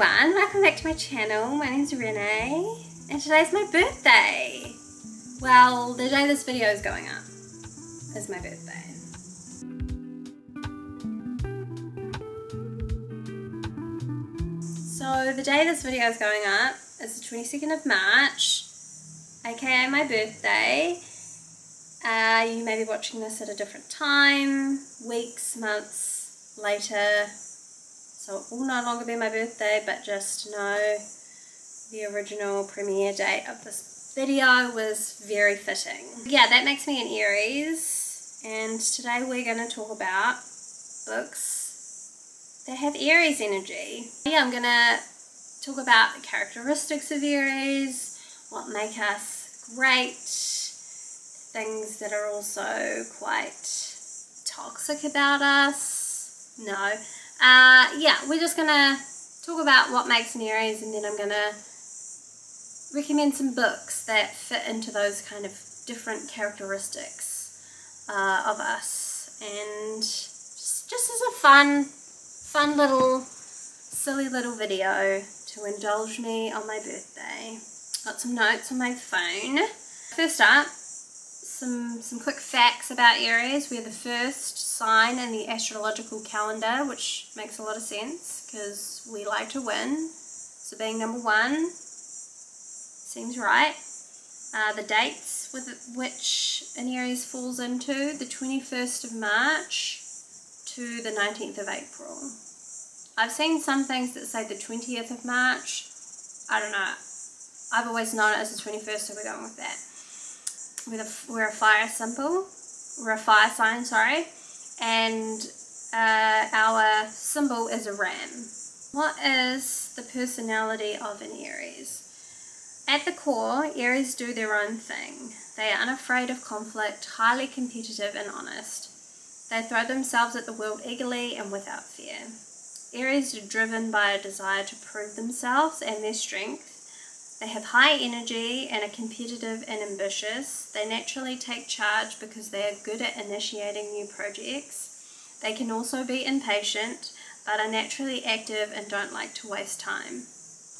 everyone, welcome back to my channel. My name's Renee and today's my birthday. Well, the day this video is going up is my birthday. So the day this video is going up is the 22nd of March, aka my birthday. You may be watching this at a different time, weeks, months later, so it will no longer be my birthday, but just know the original premiere date of this video was very fitting. Yeah, that makes me an Aries, and today we're going to talk about books that have Aries energy. Yeah, I'm going to talk about the characteristics of Aries, what make us great, things that are also quite toxic about us. No. Yeah, we're just gonna talk about what makes an Aries, and then I'm gonna recommend some books that fit into those kind of different characteristics of us, and just as a fun little silly little video to indulge me on my birthday. Got some notes on my phone. First up, some quick facts about Aries. We're the first sign in the astrological calendar, which makes a lot of sense because we like to win. So being number one seems right. The dates with which an Aries falls into, the 21st of March to the 19th of April. I've seen some things that say the 20th of March. I don't know. I've always known it as the 21st, so we're going with that. We're a fire symbol. We're a fire sign, sorry. And our symbol is a ram. What is the personality of an Aries? At the core, Aries do their own thing. They are unafraid of conflict, highly competitive and honest. They throw themselves at the world eagerly and without fear. Aries are driven by a desire to prove themselves and their strength. They have high energy and are competitive and ambitious. They naturally take charge because they are good at initiating new projects. They can also be impatient, but are naturally active and don't like to waste time.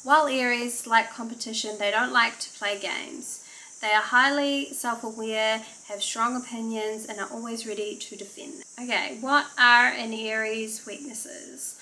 While Aries like competition, they don't like to play games. They are highly self-aware, have strong opinions, and are always ready to defend them. Okay, what are an Aries' weaknesses?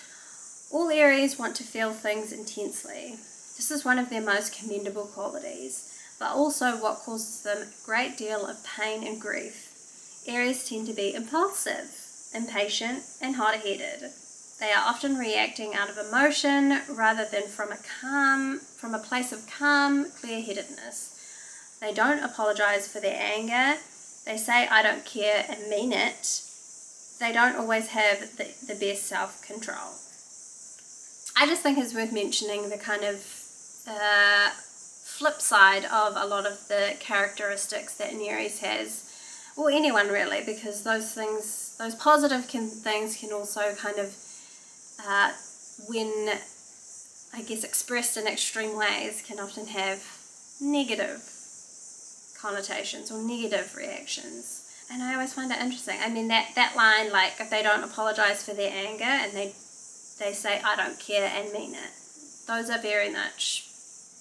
All Aries want to feel things intensely. This is one of their most commendable qualities, but also what causes them a great deal of pain and grief. Aries tend to be impulsive, impatient, and hot-headed. They are often reacting out of emotion rather than from a place of calm, clear-headedness. They don't apologize for their anger. They say "I don't care" and mean it. They don't always have the best self-control. I just think it's worth mentioning the kind of flip side of a lot of the characteristics that an Aries has, or anyone really, because those things, those positive things can also kind of, when I guess expressed in extreme ways, can often have negative connotations or negative reactions. And I always find it interesting. I mean, that line, like, if they don't apologize for their anger and they say "I don't care" and mean it, those are very much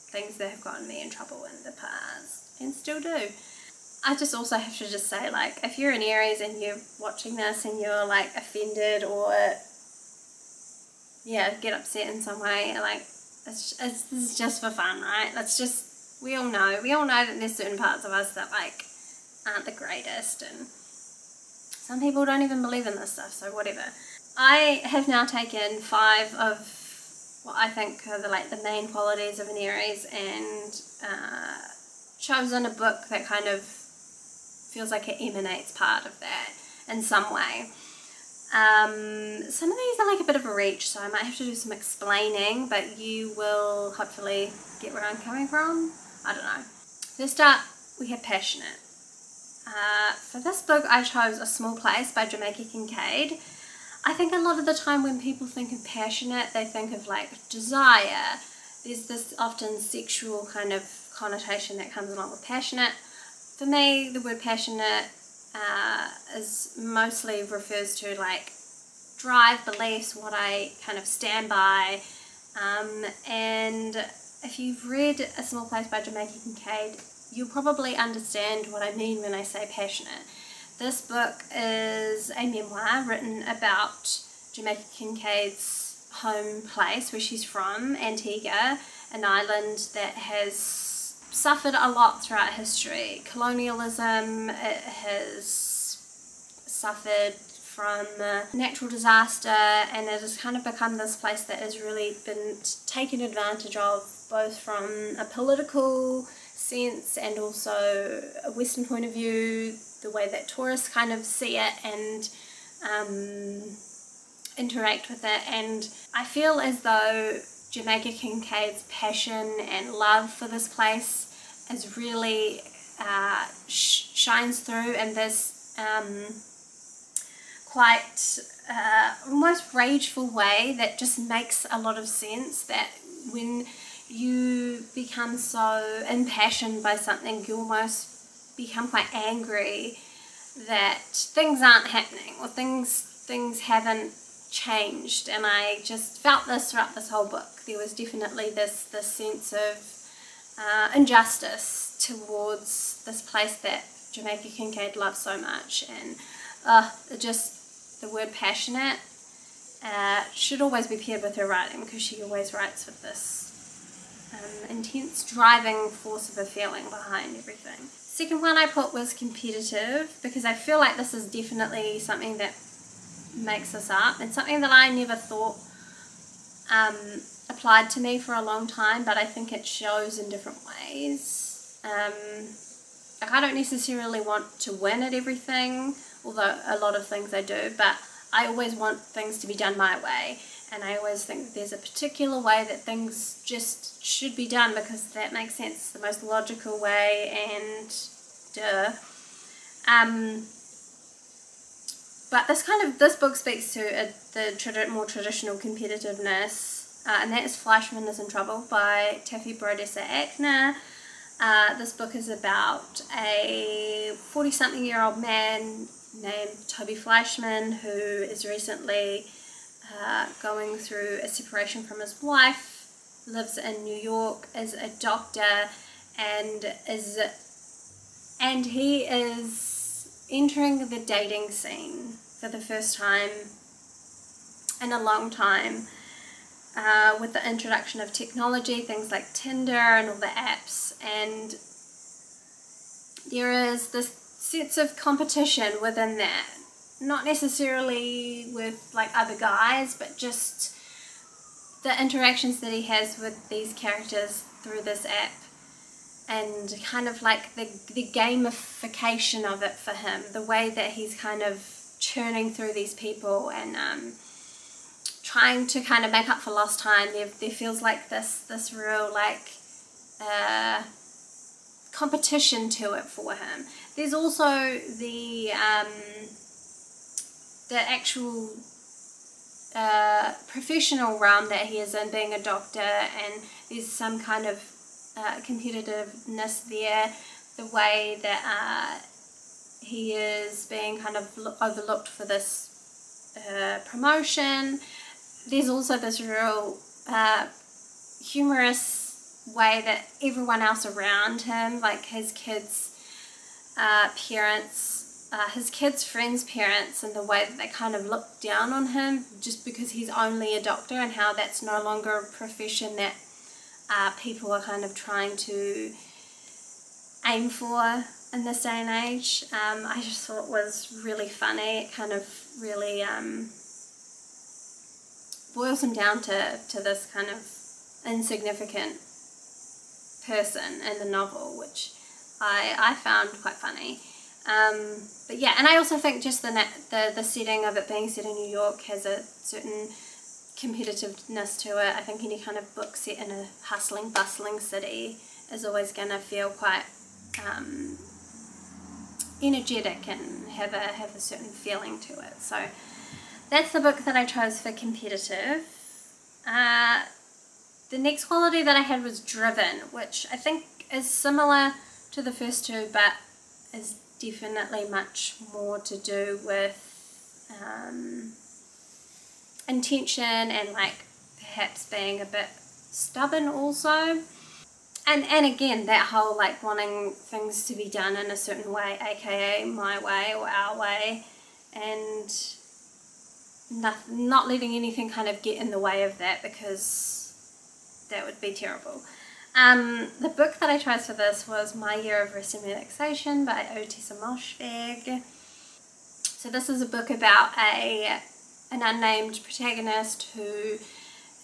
things that have gotten me in trouble in the past and still do. I just also have to just say, like, if you're an Aries and you're watching this and you're like offended or yeah, get upset in some way, like, this is just for fun, right? Let's just, we all know that there's certain parts of us that like aren't the greatest, and some people don't even believe in this stuff, so whatever. I have now taken 5 of what I think are the main qualities of an Aries, and chosen a book that kind of feels like it emanates part of that in some way. Some of these are like a bit of a reach, so I might have to do some explaining, but you will hopefully get where I'm coming from. I don't know. First up, we have passionate. For this book I chose A Small Place by Jamaica Kincaid. I think a lot of the time when people think of passionate, they think of like desire. There's this often sexual kind of connotation that comes along with passionate. For me, the word passionate is mostly refers to like drive, beliefs, what I kind of stand by, And if you've read A Small Place by Jamaica Kincaid, you'll probably understand what I mean when I say passionate. This book is a memoir written about Jamaica Kincaid's home place, where she's from, Antigua, an island that has suffered a lot throughout history. Colonialism, it has suffered from natural disaster, and it has kind of become this place that has really been taken advantage of, both from a political sense and also a Western point of view, the way that tourists kind of see it and interact with it. And I feel as though Jamaica Kincaid's passion and love for this place is really shines through in this quite almost rageful way that just makes a lot of sense, that when you become so impassioned by something, you almost become quite angry that things aren't happening, or things haven't changed. And I just felt this throughout this whole book. There was definitely this sense of injustice towards this place that Jamaica Kincaid loves so much. And just the word passionate should always be paired with her writing, because she always writes with this intense driving force of a feeling behind everything. Second one I put was competitive, because I feel like this is definitely something that makes us up, and something that I never thought applied to me for a long time, but I think it shows in different ways. Like, I don't necessarily want to win at everything, although a lot of things I do, but I always want things to be done my way, and I always think that there's a particular way that things just should be done, because that makes sense, it's the most logical way, and duh. But this book speaks to the more traditional competitiveness, and that is Fleishman is in Trouble by Taffy Brodesser-Akner. This book is about a 40-something-year-old man named Toby Fleishman, who is recently going through a separation from his wife, lives in New York, is a doctor, and he is entering the dating scene for the first time in a long time, with the introduction of technology, things like Tinder and all the apps, and there is this sense of competition within that, not necessarily with like other guys, but just the interactions that he has with these characters through this app, and kind of like the gamification of it for him, the way that he's kind of churning through these people and trying to kind of make up for lost time. There feels like this real like competition to it for him. There's also the actual professional realm that he is in, being a doctor, and there's some kind of competitiveness there, the way that he is being kind of overlooked for this promotion. There's also this real humorous way that everyone else around him, like his kids' parents, his kids' friends' parents, and the way that they kind of look down on him just because he's only a doctor, and how that's no longer a profession that people are kind of trying to aim for in this day and age. I just thought was really funny. It kind of really boils him down to this kind of insignificant person in the novel, which I found quite funny. But yeah, and I also think just the setting of it being set in New York has a certain competitiveness to it. I think any kind of book set in a hustling, bustling city is always going to feel quite energetic and have a certain feeling to it. So that's the book that I chose for competitive. The next quality that I had was driven, which I think is similar to the first two, but is definitely much more to do with intention and like perhaps being a bit stubborn also. And again, that whole like wanting things to be done in a certain way, aka my way or our way, and not letting anything kind of get in the way of that, because that would be terrible. The book that I chose for this was My Year of Rest and Relaxation by Ottessa Moshfegh. So this is a book about an unnamed protagonist who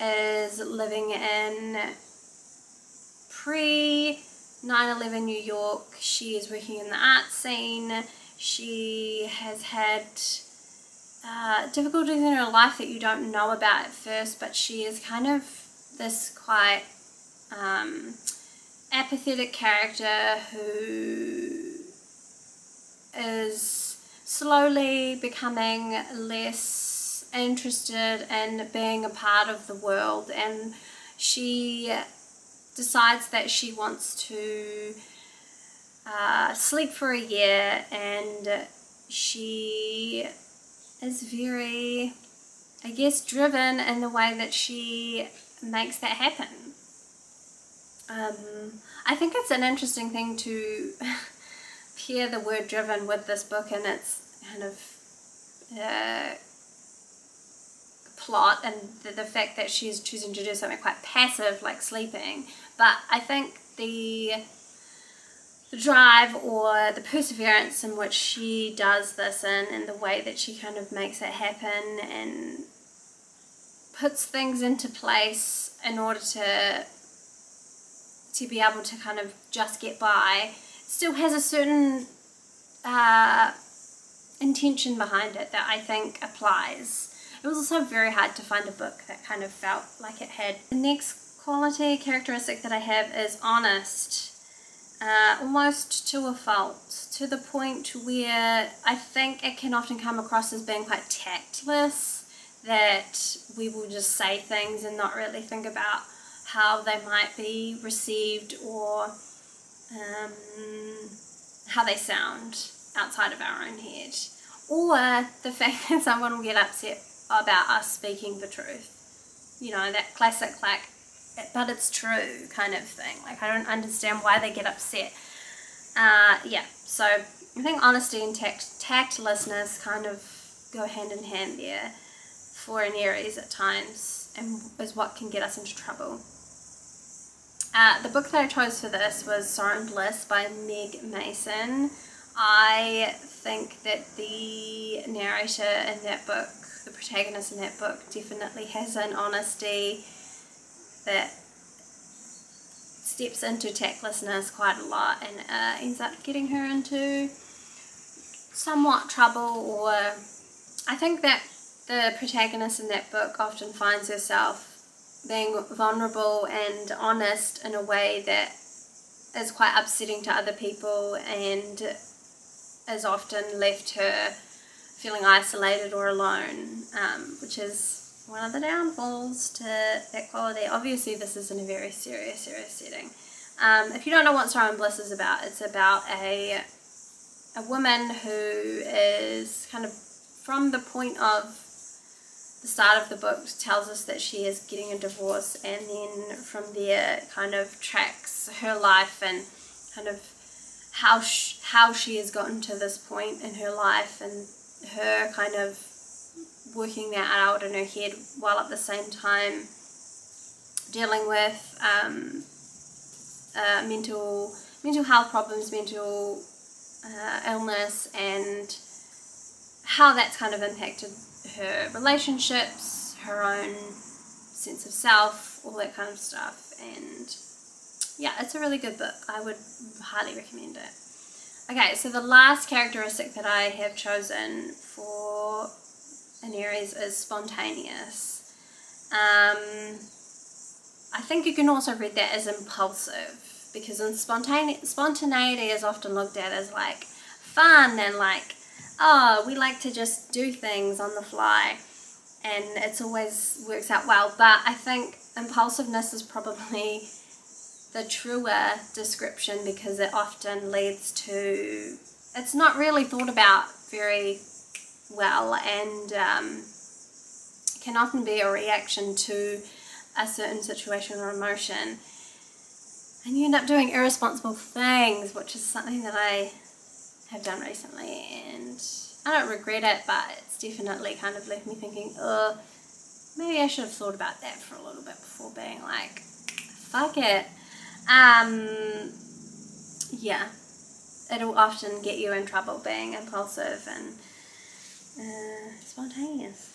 is living in pre-9/11 New York. She is working in the art scene. She has had difficulties in her life that you don't know about at first, but she is kind of this quite apathetic character who is slowly becoming less interested in being a part of the world, and she decides that she wants to sleep for a year, and she is very, I guess, driven in the way that she makes that happen. I think it's an interesting thing to pair the word driven with this book and its kind of plot, and the fact that she's choosing to do something quite passive like sleeping. But I think the drive or the perseverance in which she does this in, and the way that she kind of makes it happen and puts things into place in order to be able to kind of just get by, still has a certain intention behind it that I think applies. It was also very hard to find a book that kind of felt like it had. The next characteristic that I have is honest. Almost to a fault, to the point where I think it can often come across as being quite tactless, that we will just say things and not really think about how they might be received or how they sound outside of our own head, or the fact that someone will get upset about us speaking the truth, you know, that classic like but it's true kind of thing. Like, I don't understand why they get upset. Yeah, so I think honesty and tactlessness kind of go hand in hand there for an Aries at times, and is what can get us into trouble. The book that I chose for this was Sorrow and Bliss by Meg Mason. I think that the narrator in that book, the protagonist in that book, definitely has an honesty that steps into tactlessness quite a lot, and ends up getting her into somewhat trouble. Or I think that the protagonist in that book often finds herself being vulnerable and honest in a way that is quite upsetting to other people, and has often left her feeling isolated or alone, which is one of the downfalls to that quality. Obviously this is in a very serious setting. If you don't know what Sorrow and Bliss is about, it's about a woman who is kind of, from the point of the start of the book, tells us that she is getting a divorce, and then from there kind of tracks her life and kind of how she has gotten to this point in her life, and her kind of working that out in her head, while at the same time dealing with mental health problems, mental illness, and how that's kind of impacted her relationships, her own sense of self, all that kind of stuff. And yeah, it's a really good book. I would highly recommend it. Okay, so the last characteristic that I have chosen for an Aries is spontaneous. I think you can also read that as impulsive, because in spontaneity is often looked at as like fun and like, oh, we like to just do things on the fly, and it's always works out well. But I think impulsiveness is probably the truer description, because it often leads to, it's not really thought about very well, and can often be a reaction to a certain situation or emotion, and you end up doing irresponsible things, which is something that I have done recently, and I don't regret it, but it's definitely kind of left me thinking, oh, maybe I should have thought about that for a little bit before being like, fuck it. Yeah, it'll often get you in trouble being impulsive and spontaneous.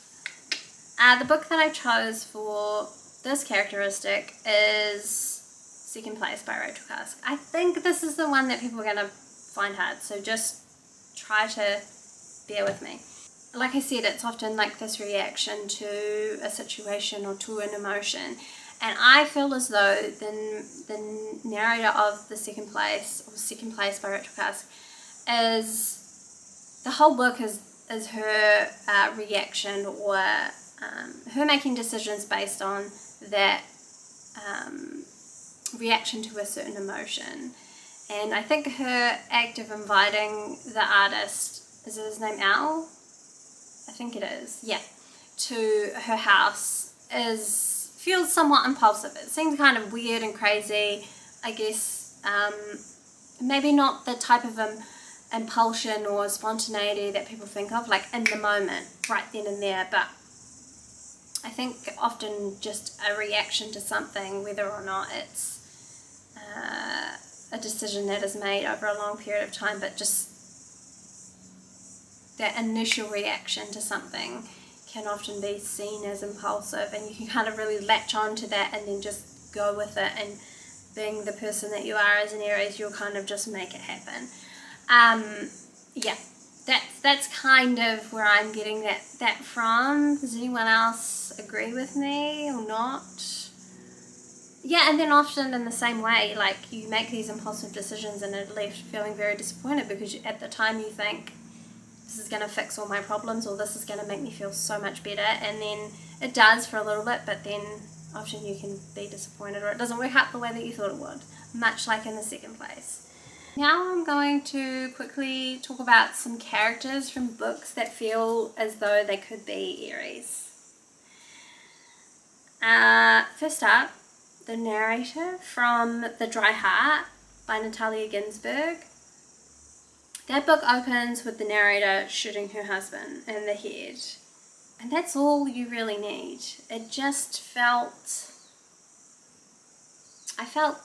The book that I chose for this characteristic is Second Place by Rachel Cusk. I think this is the one that people are going to find hard, so just try to bear with me. Like I said, it's often like this reaction to a situation or to an emotion, and I feel as though the narrator of the Second Place, or Second Place by Rachel Cusk, is, the whole book is her reaction, or her making decisions based on that reaction to a certain emotion. And I think her act of inviting the artist, is it his name Al? I think it is, yeah, to her house feels somewhat impulsive. It seems kind of weird and crazy, I guess. Maybe not the type of impulsion or spontaneity that people think of, like in the moment, right then and there, but I think often just a reaction to something, whether or not it's a decision that is made over a long period of time, but just that initial reaction to something can often be seen as impulsive, and you can kind of really latch on to that and then just go with it, and being the person that you are as an Aries, you'll kind of just make it happen. Yeah, that's kind of where I'm getting that from. Does anyone else agree with me or not? Yeah, and then often in the same way, like you make these impulsive decisions and it leaves feeling very disappointed because at the time you think, this is going to fix all my problems, or this is going to make me feel so much better, and then it does for a little bit, but then often you can be disappointed, or it doesn't work out the way that you thought it would, much like in the Second Place. Now I'm going to quickly talk about some characters from books that feel as though they could be Aries. First up, the narrator from The Dry Heart by Natalia Ginzburg. That book opens with the narrator shooting her husband in the head, and that's all you really need. It just I felt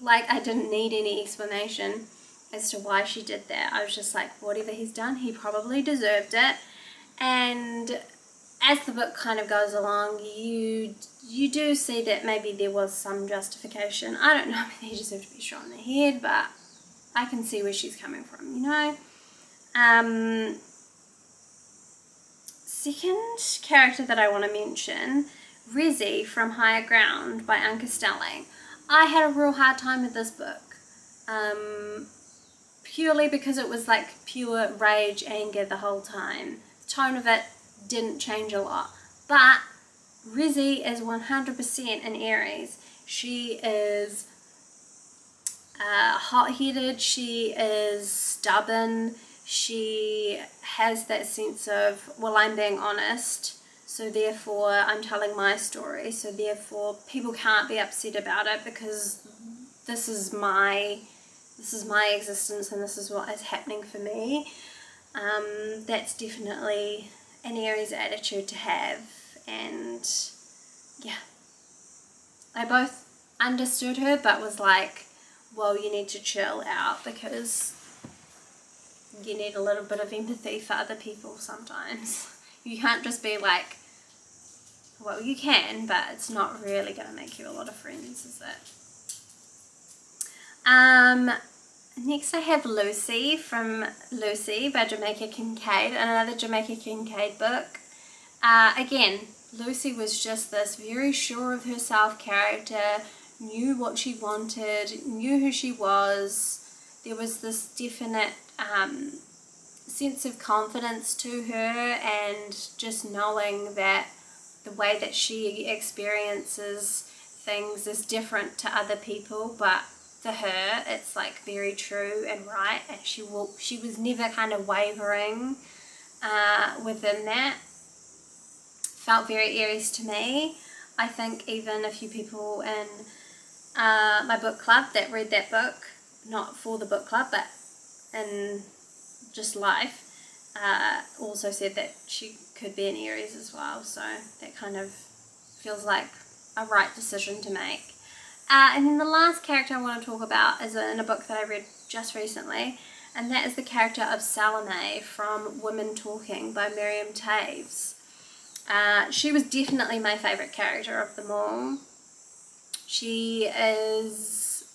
like I didn't need any explanation as to why she did that. I was just like, whatever he's done, he probably deserved it. And as the book kind of goes along, you do see that maybe there was some justification. I don't know if he deserved to be shot in the head, but I can see where she's coming from, you know. Second character that I want to mention, Resi from Higher Ground by Anke Stelling. I had a real hard time with this book, purely because it was like pure rage, anger the whole time. The tone of it didn't change a lot, but Resi is 100% an Aries. She is hot-headed, she is stubborn, she has that sense of, well, I'm being honest, so therefore I'm telling my story, so therefore people can't be upset about it because this is my existence and this is what is happening for me. That's definitely an Aries attitude to have, and yeah, I both understood her but was like, well, you need to chill out because you need a little bit of empathy for other people sometimes. You can't just be like, well, you can, but it's not really going to make you a lot of friends, is it? Next I have Lucy from Lucy by Jamaica Kincaid, another Jamaica Kincaid book. Again, Lucy was just this very sure of herself character, knew what she wanted, knew who she was. There was this definite sense of confidence to her, and just knowing that the way that she experiences things is different to other people, but for her it's like very true and right, and she was never kind of wavering within that. Felt very Aries to me. I think even a few people in my book club that read that book, not for the book club, but in just life, also said that she could be an Aries as well, so that kind of feels like a right decision to make. And then the last character I want to talk about is in a book that I read just recently, and that is the character of Salome from Women Talking by Miriam Toews. She was definitely my favourite character of them all. She is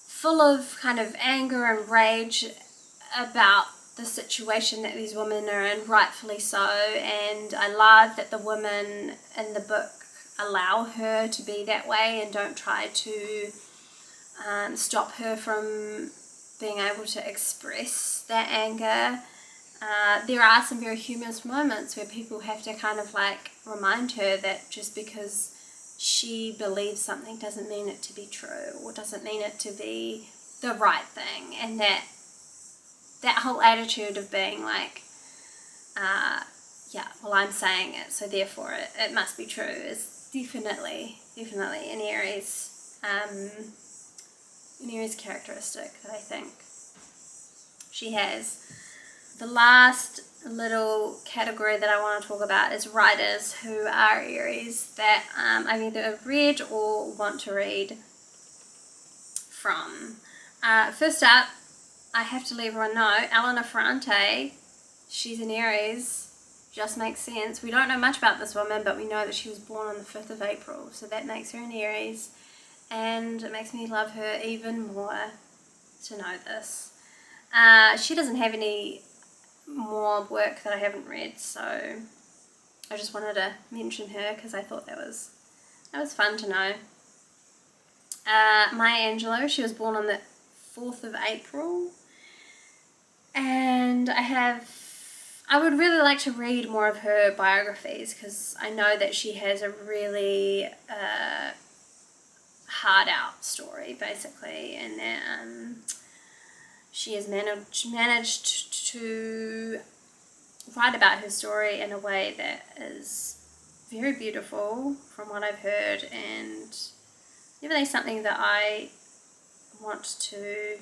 full of kind of anger and rage about the situation that these women are in, rightfully so, and I love that the women in the book allow her to be that way and don't try to stop her from being able to express that anger. There are some very humorous moments where people have to kind of like remind her that just because she believes something doesn't mean it to be true, or doesn't mean it to be the right thing, and that whole attitude of being like, yeah, well, I'm saying it, so therefore it must be true, is definitely an Aries characteristic that I think she has. The last little category that I want to talk about is writers who are Aries that I've either read or want to read from. First up, I have to let everyone know, Elena Ferrante, she's an Aries. Just makes sense. We don't know much about this woman, but we know that she was born on the 5th of April, so that makes her an Aries, and it makes me love her even more to know this. She doesn't have any more work that I haven't read, so I just wanted to mention her because I thought that was fun to know. Maya Angelou, she was born on the 4th of April, and I would really like to read more of her biographies because I know that she has a really hard out story basically, and that she has managed to write about her story in a way that is very beautiful from what I've heard, and definitely something that I want to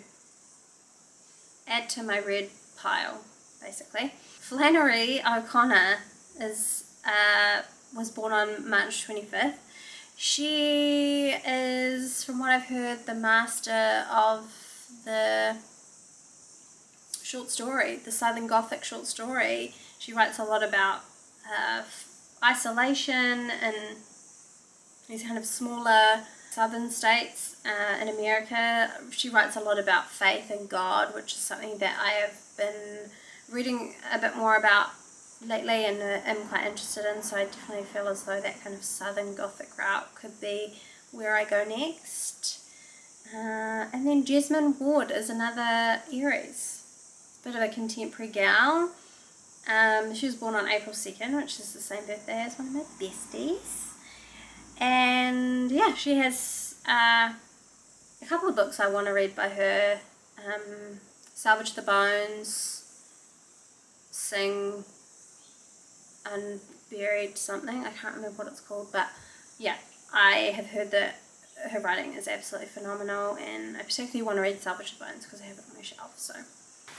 add to my read pile basically. Flannery O'Connor was born on March 25th. She is, from what I've heard, the master of the short story, the Southern Gothic short story. She writes a lot about isolation and these kind of smaller southern states in America. She writes a lot about faith and God, which is something that I have been reading a bit more about lately and am quite interested in, so I definitely feel as though that kind of Southern Gothic route could be where I go next. And then Jesmyn Ward is another Aries, bit of a contemporary gal. She was born on April 2nd, which is the same birthday as one of my besties, and yeah, she has a couple of books I want to read by her. Salvage the Bones, Sing Unburied something, I can't remember what it's called, but yeah, I have heard that her writing is absolutely phenomenal, and I particularly want to read Salvage the Bones because I have it on my shelf. So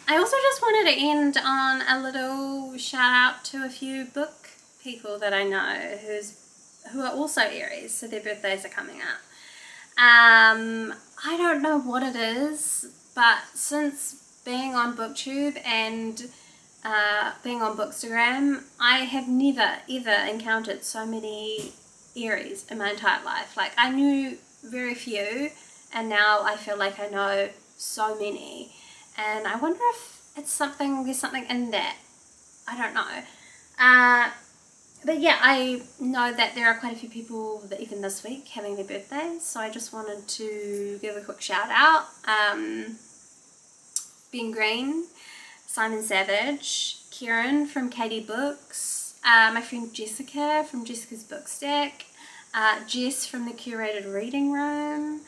I also just wanted to end on a little shout out to a few book people that I know who are also Aries, so their birthdays are coming up. I don't know what it is, but since being on BookTube and being on Bookstagram, I have never ever encountered so many Aries in my entire life. Like, I knew very few, and now I feel like I know so many, and I wonder if there's something in that. I don't know. But yeah, I know that there are quite a few people that even this week having their birthdays, so I just wanted to give a quick shout out. Ben Green, Simon Savage, Kieran from Katie Books, my friend Jessica from Jessica's Book Stack, Jess from the Curated Reading Room,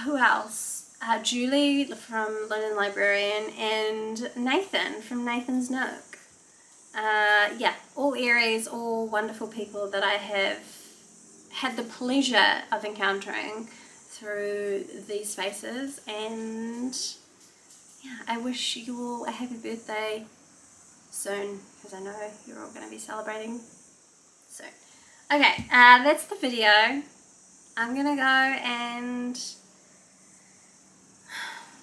who else? Julie from London Librarian, and Nathan from Nathan's Nook. yeah, all Aries, all wonderful people that I have had the pleasure of encountering through these spaces, and yeah, I wish you all a happy birthday soon, because I know you're all going to be celebrating soon. Okay, that's the video. I'm going to go and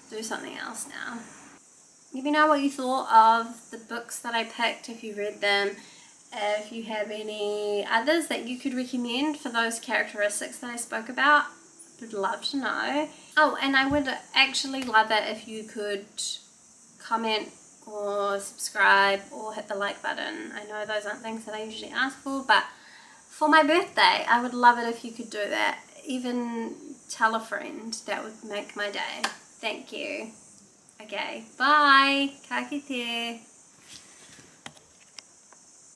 do something else now. Let me know what you thought of the books that I picked, if you read them, if you have any others that you could recommend for those characteristics that I spoke about. Would love to know. Oh, and I would actually love it if you could comment or subscribe or hit the like button. I know those aren't things that I usually ask for, but for my birthday I would love it if you could do that. Even tell a friend, that would make my day. Thank you. Okay, bye. Ka kite.